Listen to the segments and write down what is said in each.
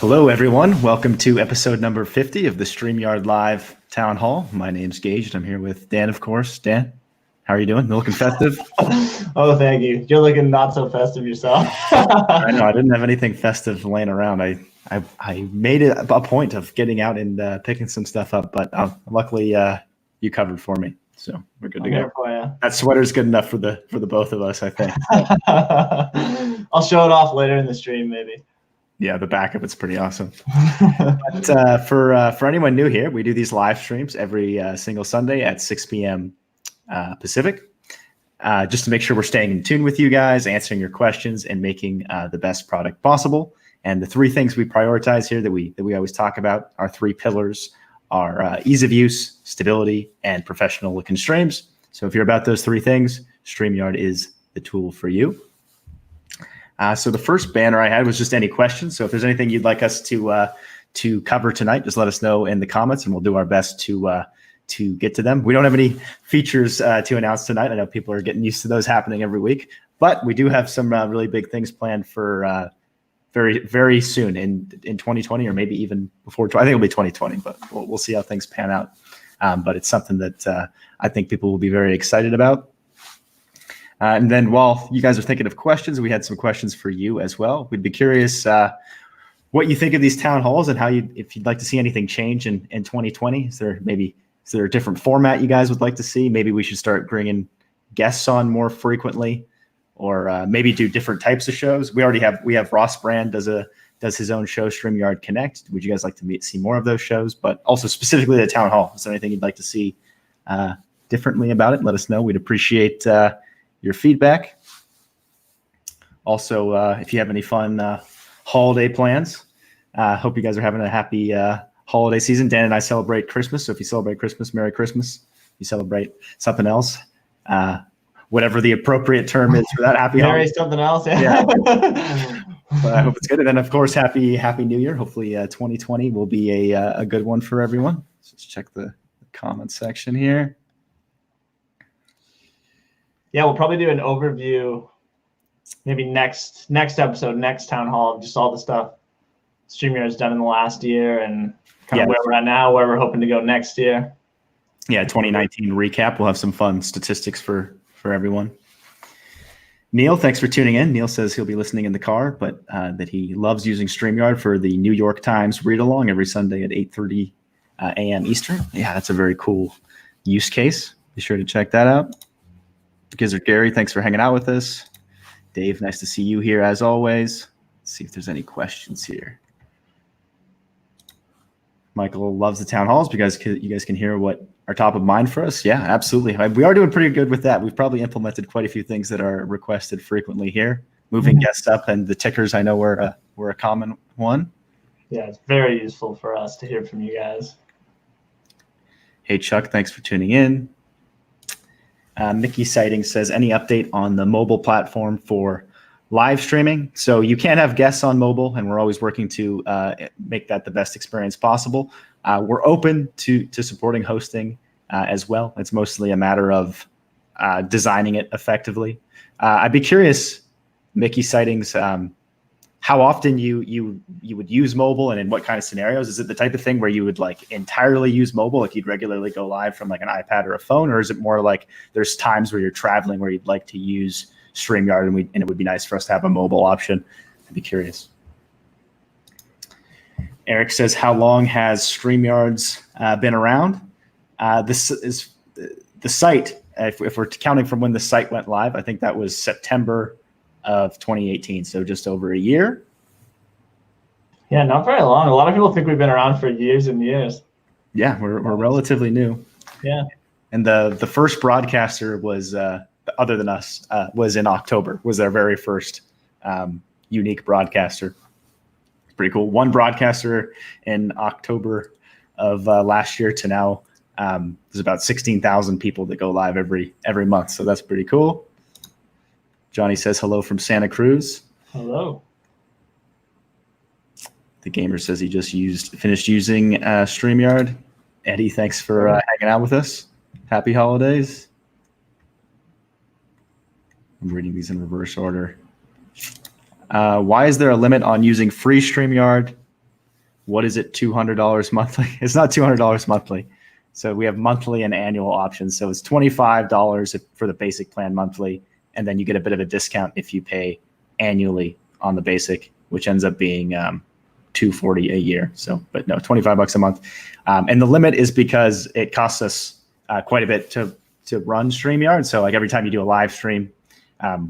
Hello, everyone. Welcome to episode number 50 of the StreamYard Live Town Hall. My name's Gage, and I'm here with Dan, of course. Dan, how are you doing? Looking festive? Oh, thank you. You're looking not so festive yourself. I know. I didn't have anything festive laying around. I made it a point of getting out and picking some stuff up, but luckily you covered for me, so we're good to go. For you. That sweater's good enough for the both of us, I think. I'll show it off later in the stream, maybe. Yeah, the back of it's pretty awesome. But for anyone new here, we do these live streams every single Sunday at 6 p.m. Pacific, just to make sure we're staying in tune with you guys, answering your questions, and making the best product possible. And the three things we prioritize here that we always talk about, our three pillars, are ease of use, stability, and professional looking streams. So if you're about those three things, StreamYard is the tool for you. So the first banner I had was just any questions. So if there's anything you'd like us to cover tonight, just let us know in the comments, and we'll do our best to get to them. We don't have any features to announce tonight. I know people are getting used to those happening every week, but we do have some really big things planned for very, very soon in 2020, or maybe even before. I think it'll be 2020, but we'll see how things pan out. But it's something that I think people will be very excited about. And then while you guys are thinking of questions, we had some questions for you as well. We'd be curious what you think of these town halls and if you'd like to see anything change in 2020. Is there a different format you guys would like to see? Maybe we should start bringing guests on more frequently, or maybe do different types of shows. We have Ross Brand does his own show, StreamYard Connect. Would you guys like to see more of those shows? But also specifically the town hall. Is there anything you'd like to see differently about it? Let us know. We'd appreciate your feedback. Also, if you have any fun holiday plans, hope you guys are having a happy holiday season. Dan and I celebrate Christmas, so if you celebrate Christmas, Merry Christmas. If you celebrate something else, whatever the appropriate term is for that, happy Merry holiday. something else. Yeah. But I hope it's good. And then, of course, happy New Year. Hopefully 2020 will be a good one for everyone. So let's check the comment section here. Yeah, we'll probably do an overview, maybe next episode, next town hall, just all the stuff StreamYard's done in the last year and kind of where we're at now, where we're hoping to go next year. Yeah, 2019 recap. We'll have some fun statistics for everyone. Neil, thanks for tuning in. Neil says he'll be listening in the car, but that he loves using StreamYard for the New York Times read-along every Sunday at 8:30 a.m. Eastern. Yeah, that's a very cool use case. Be sure to check that out. Gizzard Gary, thanks for hanging out with us. Dave, nice to see you here as always. Let's see if there's any questions here. Michael loves the town halls because you guys can hear what are top of mind for us. Yeah, absolutely. We are doing pretty good with that. We've probably implemented quite a few things that are requested frequently here. Moving guests up, and the tickers I know were a common one. Yeah, it's very useful for us to hear from you guys. Hey, Chuck, thanks for tuning in. Mickey Sighting says, any update on the mobile platform for live streaming? So you can't have guests on mobile, and we're always working to make that the best experience possible. We're open to supporting hosting as well. It's mostly a matter of designing it effectively. I'd be curious, Mickey Sightings, how often you would use mobile, and in what kind of scenarios? Is it the type of thing where you would like entirely use mobile, like you'd regularly go live from like an iPad or a phone, or is it more like there's times where you're traveling where you'd like to use StreamYard and it would be nice for us to have a mobile option? I'd be curious. Eric says, how long has StreamYard's been around? This is the site. If we're counting from when the site went live, I think that was September of 2018, so just over a year. Yeah, not very long. A lot of people think we've been around for years and years. Yeah, we're relatively new. Yeah. And the first broadcaster was other than us was in October. Was their very first unique broadcaster. Pretty cool. One broadcaster in October of last year to now. There's about 16,000 people that go live every month, so that's pretty cool. Johnny says hello from Santa Cruz. Hello. The gamer says he just finished using StreamYard. Eddie, thanks for hanging out with us. Happy holidays. I'm reading these in reverse order. Why is there a limit on using free StreamYard what is it, $200 monthly? It's not $200 monthly. So we have monthly and annual options. So it's $25 for the basic plan monthly, and then you get a bit of a discount if you pay annually on the basic, which ends up being $240 a year. So, but no, $25 a month. And the limit is because it costs us quite a bit to run StreamYard. So like every time you do a live stream,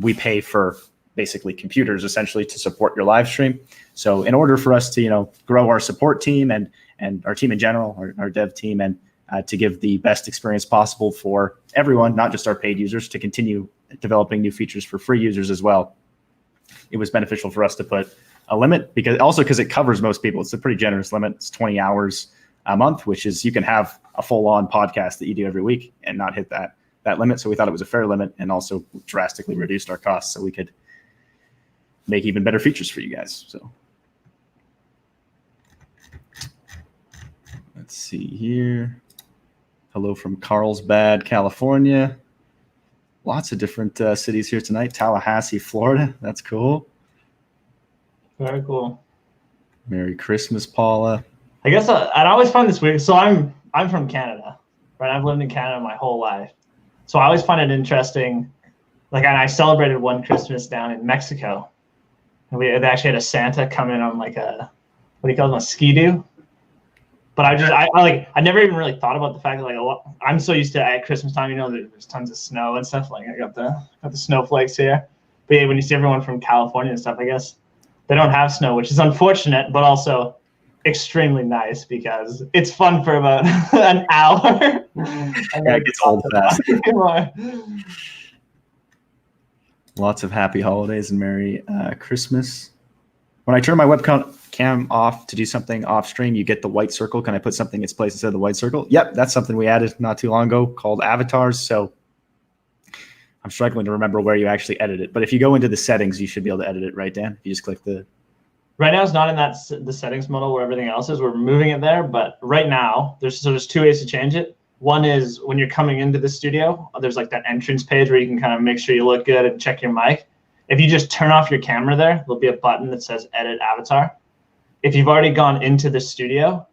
we pay for basically computers essentially to support your live stream. So in order for us to, grow our support team and our team in general, our dev team, and to give the best experience possible for everyone, not just our paid users, to continue developing new features for free users as well, it was beneficial for us to put a limit because it covers most people. It's a pretty generous limit. It's 20 hours a month, which is you can have a full-on podcast that you do every week and not hit that limit. So we thought it was a fair limit and also drastically reduced our costs so we could make even better features for you guys. So let's see here. Hello from Carlsbad, California. Lots of different cities here tonight. Tallahassee, Florida. That's cool. Very cool. Merry Christmas, Paula. I guess I'd always find this weird. So I'm from Canada, right? I've lived in Canada my whole life. So I always find it interesting. Like, and I celebrated one Christmas down in Mexico. And they actually had a Santa come in on like what do you call them, a ski-doo? But I never even really thought about the fact that I'm so used to at Christmas time, there's tons of snow and stuff. Like I got the snowflakes here. But yeah, when you see everyone from California and stuff, I guess they don't have snow, which is unfortunate, but also extremely nice because it's fun for about an hour. And it gets old fast. Lots of happy holidays and Merry Christmas. When I turn my webcam off to do something off stream, you get the white circle. Can I put something in its place instead of the white circle? Yep, that's something we added not too long ago called avatars. So I'm struggling to remember where you actually edit it. But if you go into the settings, you should be able to edit it, right, Dan? If you just click the... Right now, it's not in the settings model where everything else is. We're moving it there. But right now, there's two ways to change it. One is when you're coming into the studio, there's like that entrance page where you can kind of make sure you look good and check your mic. If you just turn off your camera there, there'll be a button that says Edit Avatar. If you've already gone into the studio,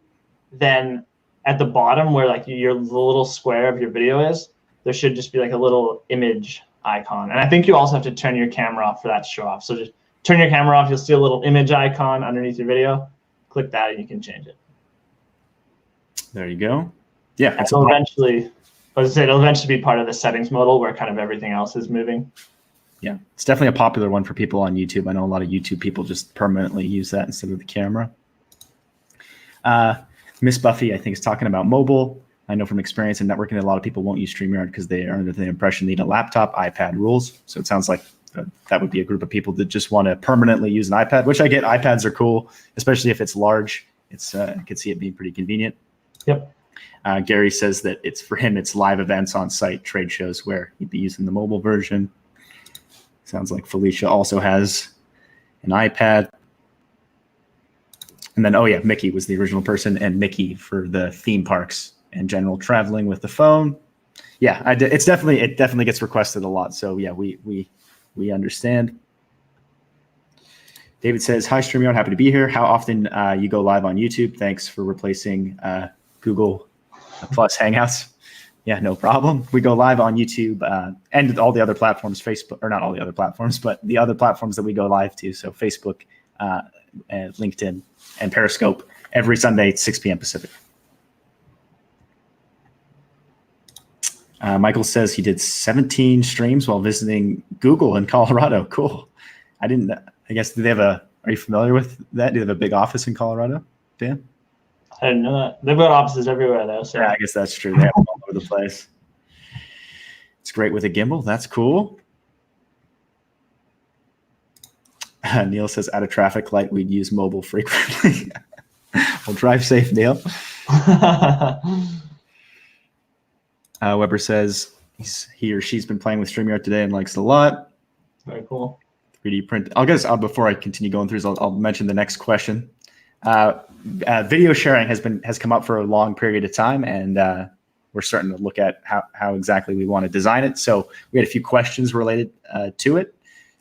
then at the bottom where like the little square of your video is, there should just be like a little image icon. And I think you also have to turn your camera off for that to show off. So just turn your camera off. You'll see a little image icon underneath your video. Click that and you can change it. There you go. Yeah. It'll eventually be part of the settings modal where kind of everything else is moving. Yeah, it's definitely a popular one for people on YouTube. I know a lot of YouTube people just permanently use that instead of the camera. Miss Buffy, I think, is talking about mobile. I know from experience in networking that a lot of people won't use StreamYard because they are under the impression they need a laptop, iPad rules. So it sounds like that would be a group of people that just want to permanently use an iPad, which I get. iPads are cool, especially if it's large. I could see it being pretty convenient. Yep. Gary says that for him, it's live events on site, trade shows where he'd be using the mobile version. Sounds like Felicia also has an iPad. And then, Mickey was the original person, and Mickey for the theme parks and general traveling with the phone. Yeah, it definitely gets requested a lot. So yeah, we understand. David says, "Hi StreamYard, happy to be here. How often you go live on YouTube? Thanks for replacing Google Plus Hangouts." Yeah, no problem. We go live on YouTube and all the other platforms, Facebook, or not all the other platforms, but the other platforms that we go live to. So Facebook, and LinkedIn, and Periscope every Sunday at 6 p.m. Pacific. Michael says he did 17 streams while visiting Google in Colorado. Cool. I guess, are you familiar with that? Do they have a big office in Colorado, Dan? I didn't know that. They've got offices everywhere, though. So. Yeah, I guess that's true. They have them all over the place. It's great with a gimbal. That's cool. Neil says, out of traffic light, we'd use mobile frequently. Well, drive safe, Neil. Weber says he or she's been playing with StreamYard today and likes it a lot. Very cool. 3D print. Before I continue going through, I'll mention the next question. Video sharing has come up for a long period of time, and we're starting to look at how exactly we want to design it. So we had a few questions related to it.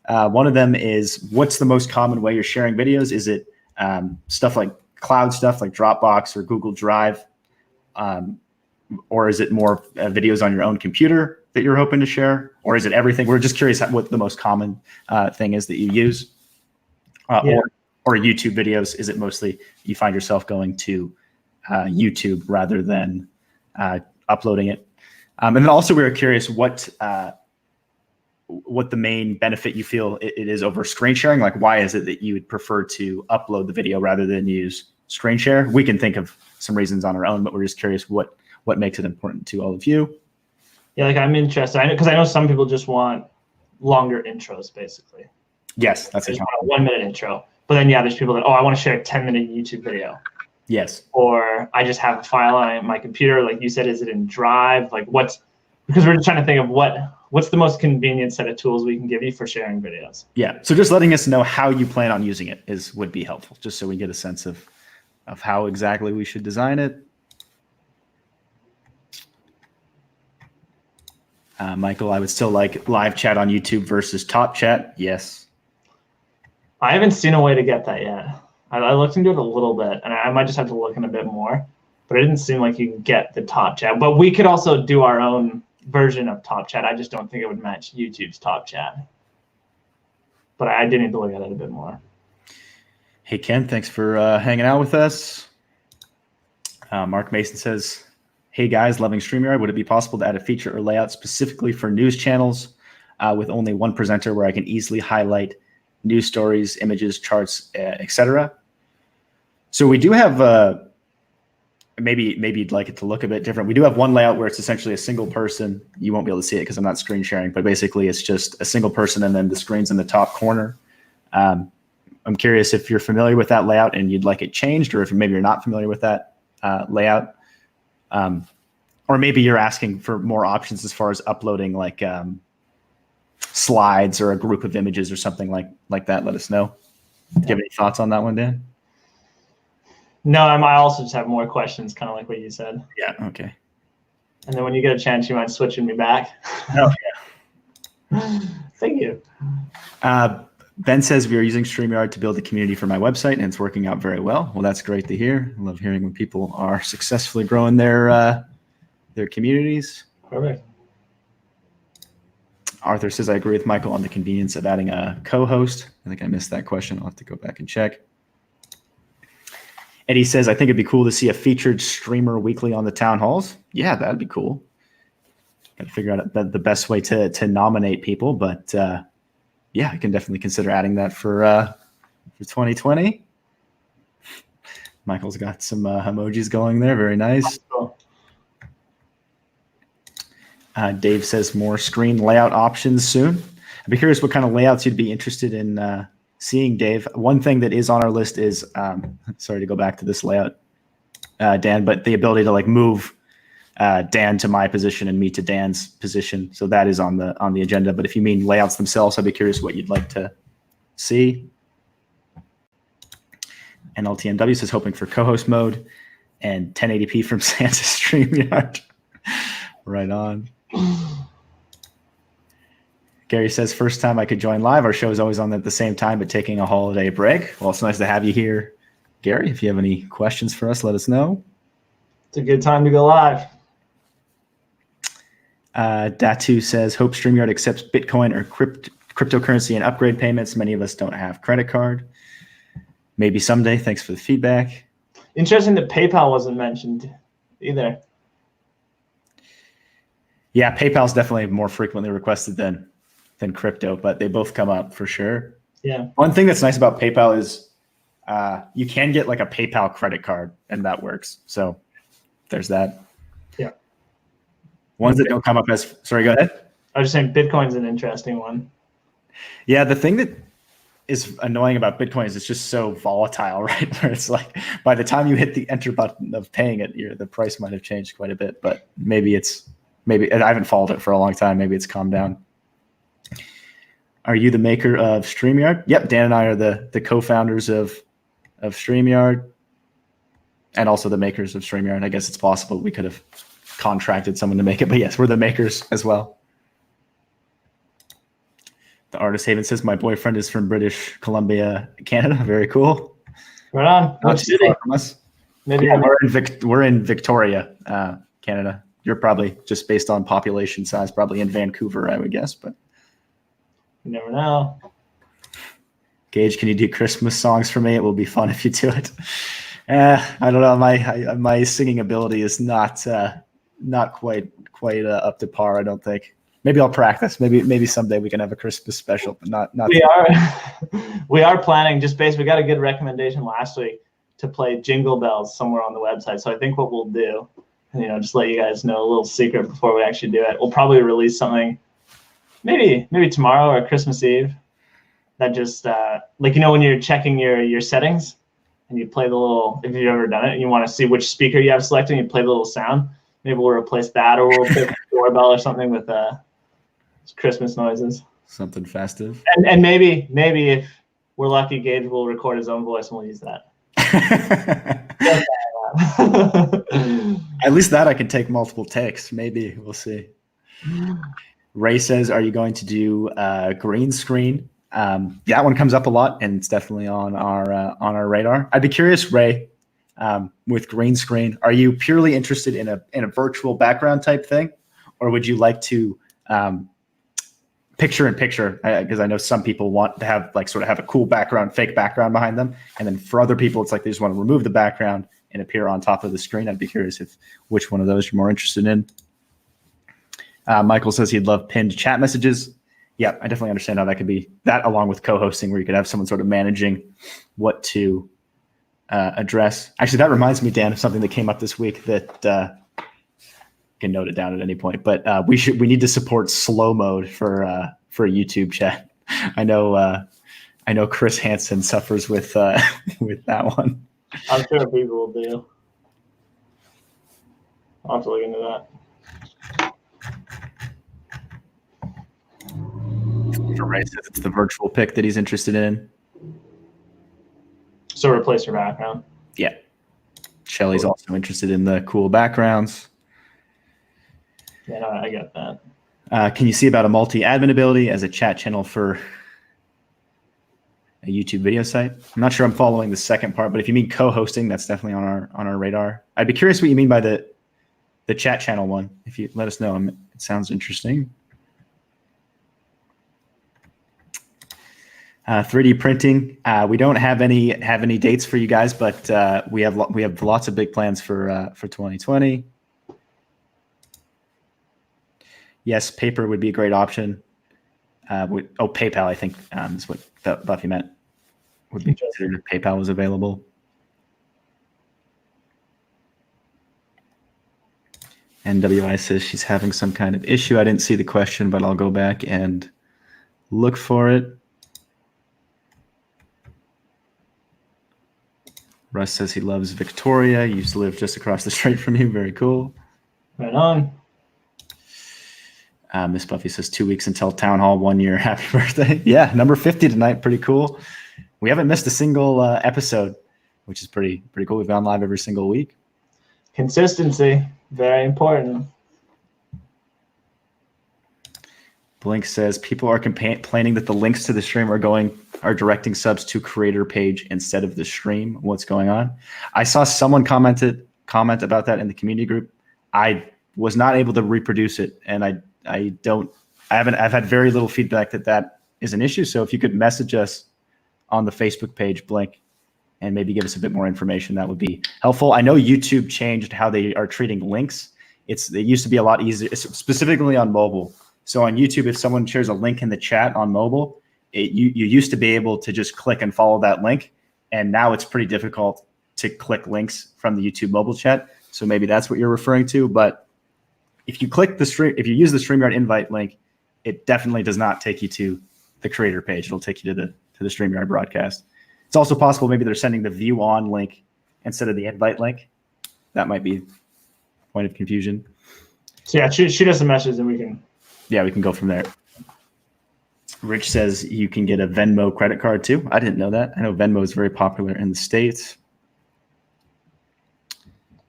One of them is, what's the most common way you're sharing videos? Is it stuff like cloud stuff like Dropbox or Google Drive? Or is it more videos on your own computer that you're hoping to share? Or is it everything? We're just curious what the most common thing is that you use. Or YouTube videos. Is it mostly you find yourself going to YouTube rather than uploading it? And then also we were curious what the main benefit you feel it is over screen sharing. Like, why is it that you would prefer to upload the video rather than use screen share? We can think of some reasons on our own, but we're just curious what makes it important to all of you. Yeah, like I'm interested. Because I know some people just want longer intros, basically. Yes, that's a 1 minute intro. But then, there's people that, I want to share a 10-minute YouTube video. Yes. Or I just have a file on my computer. Like you said, is it in Drive? Like because we're just trying to think of what's the most convenient set of tools we can give you for sharing videos. Yeah. So just letting us know how you plan on using it would be helpful, just so we get a sense of how exactly we should design it. Michael, I would still like live chat on YouTube versus top chat. Yes. I haven't seen a way to get that yet. I looked into it a little bit, and I might just have to look in a bit more. But it didn't seem like you can get the top chat. But we could also do our own version of top chat. I just don't think it would match YouTube's top chat. But I did need to look at it a bit more. Hey, Ken, thanks for hanging out with us. Mark Mason says, hey, guys, loving StreamYard. Would it be possible to add a feature or layout specifically for news channels with only one presenter where I can easily highlight news stories, images, charts, etc.? So we do have, maybe you'd like it to look a bit different. We do have one layout where it's essentially a single person. You won't be able to see it because I'm not screen sharing, but basically it's just a single person and then the screen's in the top corner. I'm curious if you're familiar with that layout and you'd like it changed, or if maybe you're not familiar with that layout. Or maybe you're asking for more options as far as uploading like slides or a group of images or something like that. Let us know. Do you have any thoughts on that one, Dan? No, I also just have more questions, kind of like what you said. Yeah, okay. And then when you get a chance, you mind switching me back? Oh, yeah. Thank you. Ben says we are using StreamYard to build a community for my website, and it's working out very well. Well, that's great to hear. I love hearing when people are successfully growing their communities. Perfect. Arthur says, I agree with Michael on the convenience of adding a co-host. I think I missed that question. I'll have to go back and check. Eddie says, I think it'd be cool to see a featured streamer weekly on the town halls. Yeah, that'd be cool. Got to figure out the best way to nominate people, but yeah, I can definitely consider adding that for 2020. Michael's got some emojis going there. Very nice. Cool. Dave says more screen layout options soon. I'd be curious what kind of layouts you'd be interested in seeing, Dave. One thing that is on our list is, sorry to go back to this layout, Dan, but the ability to like move Dan to my position and me to Dan's position. So that is on the agenda. But if you mean layouts themselves, I'd be curious what you'd like to see. And LTNW says hoping for co-host mode and 1080p from Santa StreamYard. Right on. Gary says, first time I could join live. Our show is always on at the same time, but taking a holiday break. Well, it's nice to have you here, Gary. If you have any questions for us, let us know. It's a good time to go live. Datu says, hope StreamYard accepts Bitcoin or cryptocurrency and upgrade payments. Many of us don't have credit card. Maybe someday. Thanks for the feedback. Interesting that PayPal wasn't mentioned either. Yeah, PayPal is definitely more frequently requested than crypto, but they both come up for sure. Yeah. One thing that's nice about PayPal is you can get like a PayPal credit card, and that works. So there's that. Yeah. Ones that don't come up as, sorry, go ahead. I was just saying Bitcoin's an interesting one. Yeah, the thing that is annoying about Bitcoin is it's just so volatile, right? Where it's like by the time you hit the enter button of paying it, the price might have changed quite a bit, but maybe I haven't followed it for a long time. Maybe it's calmed down. Are you the maker of StreamYard? Yep, Dan and I are the co-founders of StreamYard and also the makers of StreamYard. I guess it's possible we could have contracted someone to make it, but yes, we're the makers as well. The Artist Haven says, my boyfriend is from British Columbia, Canada. Very cool. Right on. Not Which too city? far from us. Maybe Yeah, we're in Victoria, Canada. You're probably, just based on population size, probably in Vancouver, I would guess. But you never know. Gage, can you do Christmas songs for me? It will be fun if you do it. I don't know. My singing ability is not quite up to par, I don't think. Maybe I'll practice. Maybe someday we can have a Christmas special, but not. We are planning, just based. We got a good recommendation last week to play Jingle Bells somewhere on the website. So I think what we'll do, just let you guys know a little secret before we actually do it. We'll probably release something, maybe tomorrow or Christmas Eve. That just when you're checking your settings and you play the little, if you've ever done it and you want to see which speaker you have selected and you play the little sound, maybe we'll replace that, or we'll put the doorbell or something with Christmas noises. Something festive. And maybe if we're lucky, Gage will record his own voice and we'll use that. At least that I can take multiple takes. Maybe we'll see. Ray says, "Are you going to do green screen?" That one comes up a lot, and it's definitely on our radar. I'd be curious, Ray, with green screen, are you purely interested in a virtual background type thing, or would you like to picture in picture? Because I know some people want to have have a cool background, fake background behind them, and then for other people, it's like they just want to remove the background and appear on top of the screen. I'd be curious which one of those you're more interested in. Michael says he'd love pinned chat messages. Yeah, I definitely understand how that could be. That, along with co-hosting, where you could have someone sort of managing what to address. Actually, that reminds me, Dan, of something that came up this week that can note it down at any point. But we need to support slow mode for a YouTube chat. I know Chris Hansen suffers with that one. I'm sure people will do. I'll have to look into that. Ray says it's the virtual pick that he's interested in. So replace your background. Yeah. Shelly's also interested in the cool backgrounds. Yeah, no, I get that. Can you see about a multi-admin ability as a chat channel for a YouTube video site? I'm not sure I'm following the second part, but if you mean co-hosting, that's definitely on our radar. I'd be curious what you mean by the chat channel one. If you let us know, it sounds interesting. 3D printing. We don't have any dates for you guys, but we have lots of big plans for 2020. Yes, paper would be a great option. PayPal, I think, is what Buffy meant. Would be considered if PayPal was available. NWI says she's having some kind of issue. I didn't see the question, but I'll go back and look for it. Russ says he loves Victoria. He used to live just across the street from you. Very cool. Right on. Miss Buffy says 2 weeks until Town Hall, 1 year. Happy birthday. Yeah, number 50 tonight. Pretty cool. We haven't missed a single episode, which is pretty cool. We've gone live every single week. Consistency, very important. Blink says people are complaining that the links to the stream are directing subs to creator page instead of the stream. What's going on? I saw someone comment about that in the community group. I was not able to reproduce it, and I've had very little feedback that is an issue. So if you could message us on the Facebook page, Blink, and maybe give us a bit more information, that would be helpful. I know YouTube changed how they are treating links. It used to be a lot easier, specifically on mobile. So on YouTube, if someone shares a link in the chat on mobile, you used to be able to just click and follow that link. And now it's pretty difficult to click links from the YouTube mobile chat. So maybe that's what you're referring to. But if you use the StreamYard invite link, it definitely does not take you to the creator page. It'll take you to the StreamYard broadcast. It's also possible maybe they're sending the view on link instead of the invite link. That might be a point of confusion. So yeah, shoot us a message and we can go from there. Rich says you can get a Venmo credit card too. I didn't know that. I know Venmo is very popular in the States.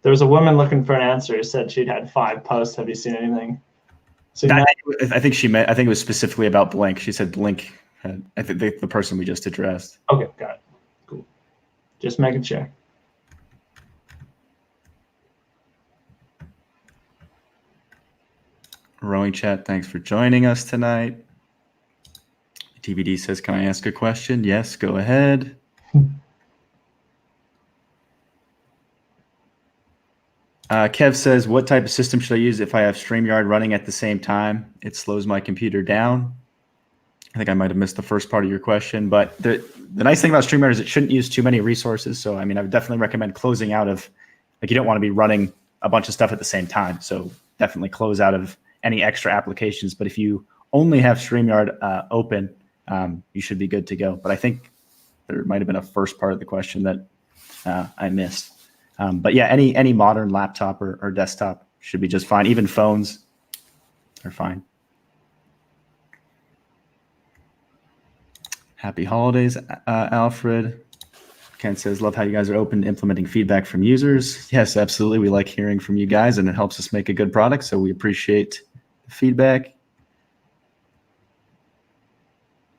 There was a woman looking for an answer who said she'd had 5 posts. Have you seen anything? I think it was specifically about Blink. She said Blink had, I think the person we just addressed. Okay, got it. Cool. Just making sure. Rowing chat, thanks for joining us tonight. TVD says, can I ask a question? Yes, go ahead. Kev says, what type of system should I use if I have StreamYard running at the same time? It slows my computer down. I think I might have missed the first part of your question, but the nice thing about StreamYard is it shouldn't use too many resources. So, I mean, I would definitely recommend closing out of, like, you don't want to be running a bunch of stuff at the same time. So definitely close out of any extra applications. But if you only have StreamYard open, you should be good to go. But I think there might have been a first part of the question that I missed. But yeah, any modern laptop or desktop should be just fine. Even phones are fine. Happy holidays, Alfred. Ken says, love how you guys are open to implementing feedback from users. Yes, absolutely. We like hearing from you guys, and it helps us make a good product. So we appreciate the feedback.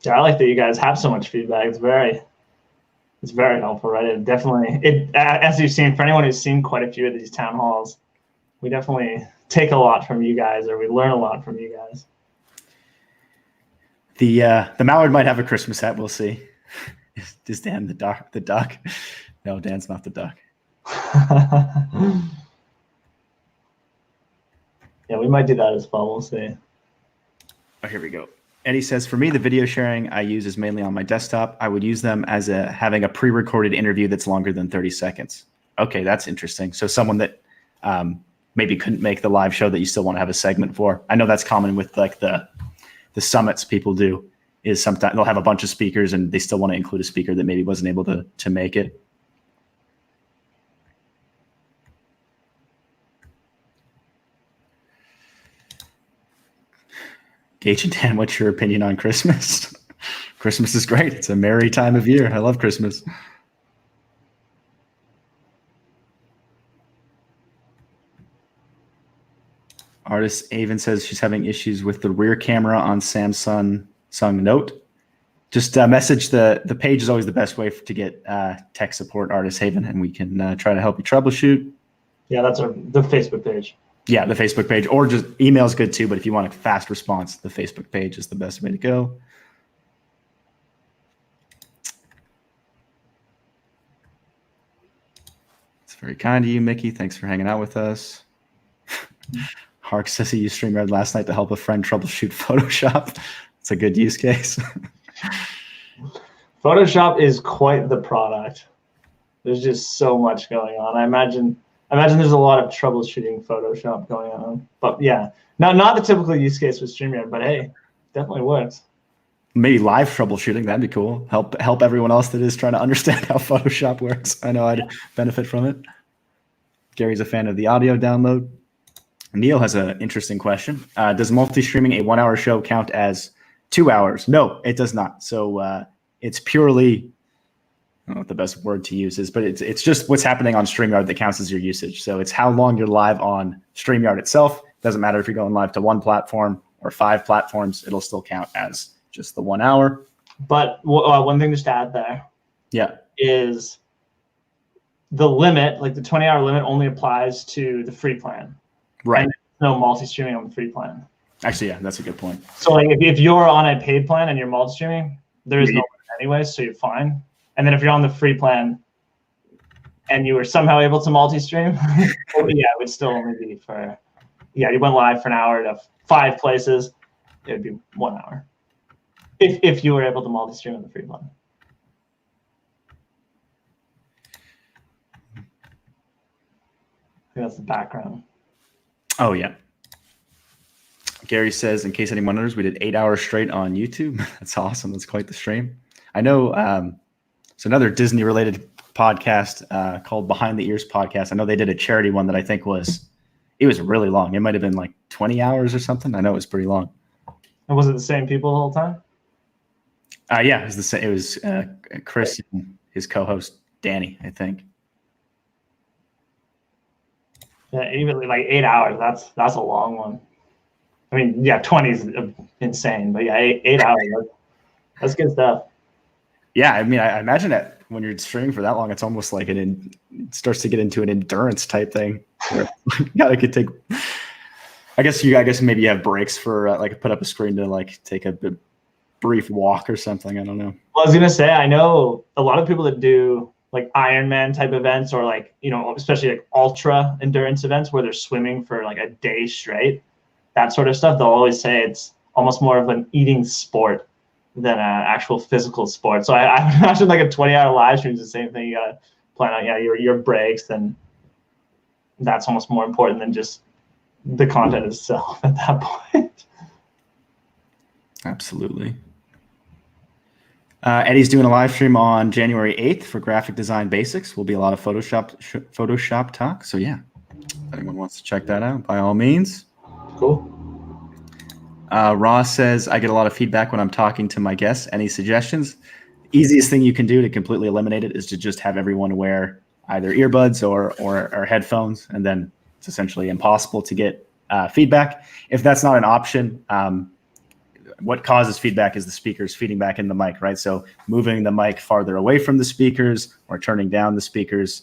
Yeah, I like that you guys have so much feedback. It's very helpful, right? It definitely, as you've seen, for anyone who's seen quite a few of these town halls, we definitely take a lot from you guys, or we learn a lot from you guys. The Mallard might have a Christmas hat. We'll see. Is Dan the duck? No, Dan's not the duck. Yeah, we might do that as well. We'll see. Oh, here we go. Eddie says, for me, the video sharing I use is mainly on my desktop. I would use them as having a pre-recorded interview that's longer than 30 seconds. Okay, that's interesting. So someone that maybe couldn't make the live show that you still want to have a segment for. I know that's common with like the summits people do, is sometimes they'll have a bunch of speakers and they still want to include a speaker that maybe wasn't able to make it. Gage and Dan, what's your opinion on Christmas? Christmas is great. It's a merry time of year. I love Christmas. Artist Avon says she's having issues with the rear camera on Samsung Note. Just message the page is always the best way to get tech support, Artist Haven, and we can try to help you troubleshoot. Yeah, that's the Facebook page. Yeah, the Facebook page, or just email is good too. But if you want a fast response, the Facebook page is the best way to go. It's very kind of you, Mickey. Thanks for hanging out with us. Hark says he used StreamYard last night to help a friend troubleshoot Photoshop. It's a good use case. Photoshop is quite the product. There's just so much going on. I imagine there's a lot of troubleshooting Photoshop going on. But yeah, not the typical use case with StreamYard, but hey, definitely works. Maybe live troubleshooting, that'd be cool. Help everyone else that is trying to understand how Photoshop works. I know I'd benefit from it. Gary's a fan of the audio download. Neil has an interesting question. Does multi-streaming a 1 hour show count as 2 hours? No, it does not. So it's purely, I don't know what the best word to use is, but it's just what's happening on StreamYard that counts as your usage. So it's how long you're live on StreamYard itself. Doesn't matter if you're going live to one platform or 5 platforms, it'll still count as just the 1 hour. But one thing just to add there, is the limit, like the 20-hour limit only applies to the free plan. Right. And there's no multi-streaming on the free plan. Actually, yeah, that's a good point. So like if you're on a paid plan and you're multi-streaming, there is no limit anyway, so you're fine. And then if you're on the free plan and you were somehow able to multi-stream, yeah, it would still only be for, you went live for an hour to 5 places, it would be 1 hour. If you were able to multi-stream on the free plan. I think that's the background. Oh, yeah. Gary says, in case anyone wonders, we did 8 hours straight on YouTube. That's awesome. That's quite the stream. I know it's another Disney-related podcast called Behind the Ears Podcast. I know they did a charity one that I think was really long. It might have been like 20 hours or something. I know it was pretty long. And was it the same people the whole time? Yeah, it was the same. It was Chris and his co-host Danny, I think. Yeah, even like 8 hours. That's a long one. I mean, yeah, 20 is insane, but yeah, 8 hours. That's good stuff. Yeah, I mean, I imagine that when you're streaming for that long, it's almost like it starts to get into an endurance type thing. Where you could take. I guess maybe you have breaks for like put up a screen to like take a brief walk or something. I don't know. Well, I was gonna say, I know a lot of people that do like Ironman type events, or like, especially like ultra endurance events where they're swimming for like a day straight, that sort of stuff. They'll always say it's almost more of an eating sport than an actual physical sport. So I would imagine like a 20-hour live stream is the same thing. You gotta plan out your breaks, and that's almost more important than just the content itself at that point. Absolutely. Eddie's doing a live stream on January 8th for graphic design basics. Will be a lot of Photoshop talk. So yeah, if anyone wants to check that out, by all means. Cool. Ross says, I get a lot of feedback when I'm talking to my guests. Any suggestions? Easiest thing you can do to completely eliminate it is to just have everyone wear either earbuds or headphones, and then it's essentially impossible to get feedback. If that's not an option, what causes feedback is the speakers feeding back in the mic, right? So moving the mic farther away from the speakers or turning down the speakers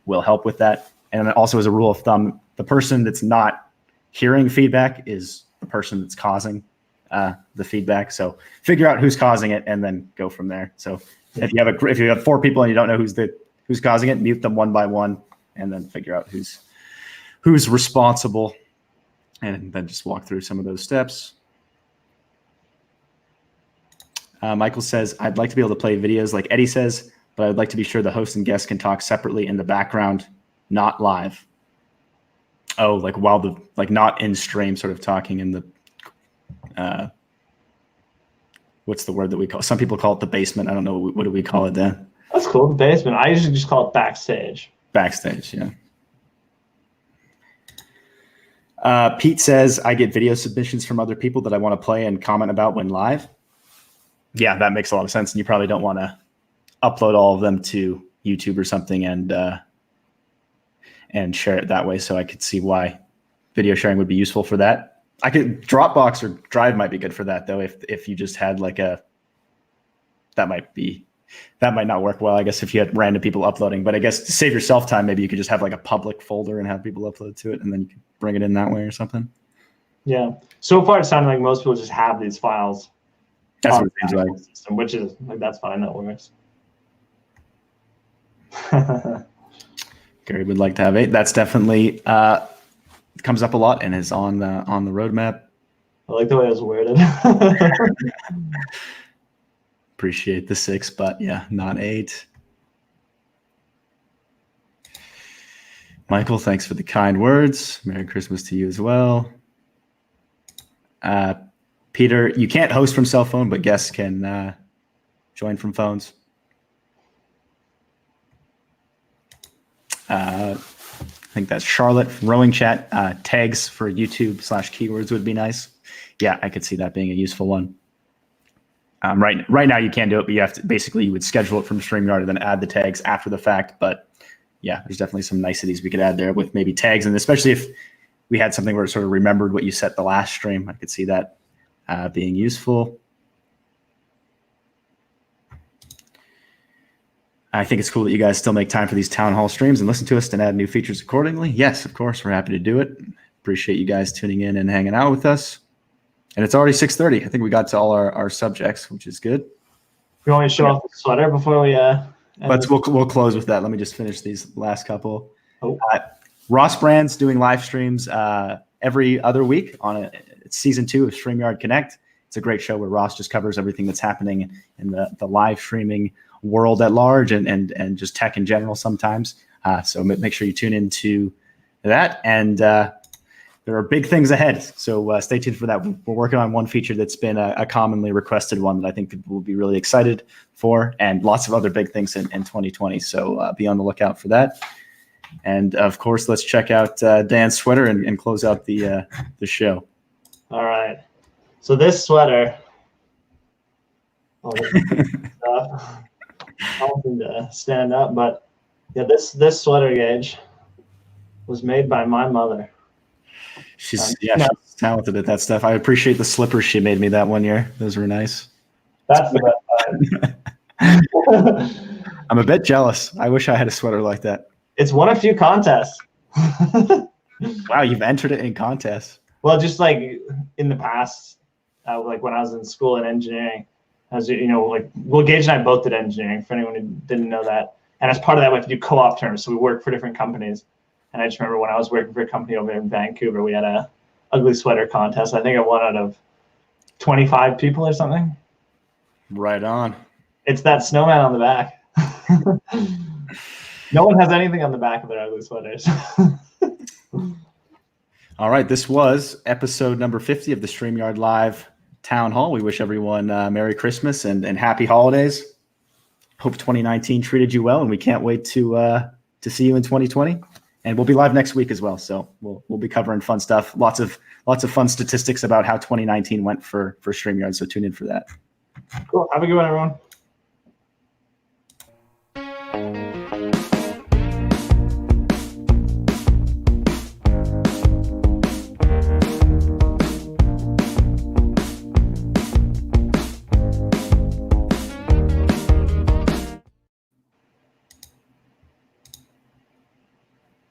will help with that. And also, as a rule of thumb, the person that's not hearing feedback is the person that's causing the feedback. So figure out who's causing it and then go from there. So if you have 4 people and you don't know who's causing it, mute them one by one and then figure out who's responsible, and then just walk through some of those steps. Michael says, I'd like to be able to play videos like Eddie says, but I'd like to be sure the host and guest can talk separately in the background, not live. Oh, like not in stream, sort of talking in the, what's the word that we call? Some people call it the basement. I don't know. What do we call it then? That's cool. The basement. I usually just call it backstage. Backstage, yeah. Pete says, I get video submissions from other people that I want to play and comment about when live. Yeah, that makes a lot of sense. And you probably don't want to upload all of them to YouTube or something and share it that way. So I could see why video sharing would be useful for that. Dropbox or Drive might be good for that though. If you just had like that might not work well, I guess, if you had random people uploading. But I guess to save yourself time, maybe you could just have like a public folder and have people upload to it, and then you can bring it in that way or something. Yeah. So far, it sounded like most people just have these files. That's what it seems like. System, which is like, that's fine. That works. Gary would like to have 8. That's definitely comes up a lot and is on the roadmap. I like the way it was worded. Appreciate the 6, but yeah, not 8. Michael, thanks for the kind words. Merry Christmas to you as well. Peter, you can't host from cell phone, but guests can join from phones. I think that's Charlotte from Rowing Chat. Tags for YouTube /keywords would be nice. Yeah, I could see that being a useful one. Right now you can't do it, but you have to you would schedule it from StreamYard and then add the tags after the fact. But yeah, there's definitely some niceties we could add there with maybe tags, and especially if we had something where it sort of remembered what you set the last stream, I could see that being useful. I think it's cool that you guys still make time for these town hall streams and listen to us and add new features accordingly. Yes, of course, we're happy to do it. Appreciate you guys tuning in and hanging out with us. And it's already 6:30. I think we got to all our subjects, which is good. We want to show off the sweater before we we'll close with that. Let me just finish these last couple. Oh. Ross Brand's doing live streams every other week on it's season 2 of StreamYard Connect. It's a great show where Ross just covers everything that's happening in the live streaming world at large and just tech in general sometimes. So make sure you tune into that. And there are big things ahead. So stay tuned for that. We're working on one feature that's been a commonly requested one that I think people will be really excited for, and lots of other big things in 2020. So be on the lookout for that. And of course, let's check out Dan's sweater and close out the show. All right. So this sweater, I don't need to stand up, but yeah, this sweater, Gage, was made by my mother. She's talented at that stuff. I appreciate the slippers she made me that one year. Those were nice. That's the best part. I'm a bit jealous. I wish I had a sweater like that. It's won a few contests. Wow, you've entered it in contests. Well, just like in the past, like when I was in school in engineering, as you know, like Gage and I both did engineering. For anyone who didn't know that, and as part of that, we have to do co-op terms. So we work for different companies. And I just remember when I was working for a company over in Vancouver, we had a ugly sweater contest. I think I won out of 25 people or something. Right on. It's that snowman on the back. No one has anything on the back of their ugly sweaters. All right. This was episode number 50 of the StreamYard Live Town Hall. We wish everyone Merry Christmas and happy holidays. Hope 2019 treated you well, and we can't wait to see you in 2020. And we'll be live next week as well. So we'll be covering fun stuff. Lots of fun statistics about how 2019 went for StreamYard. So tune in for that. Cool. Have a good one, everyone.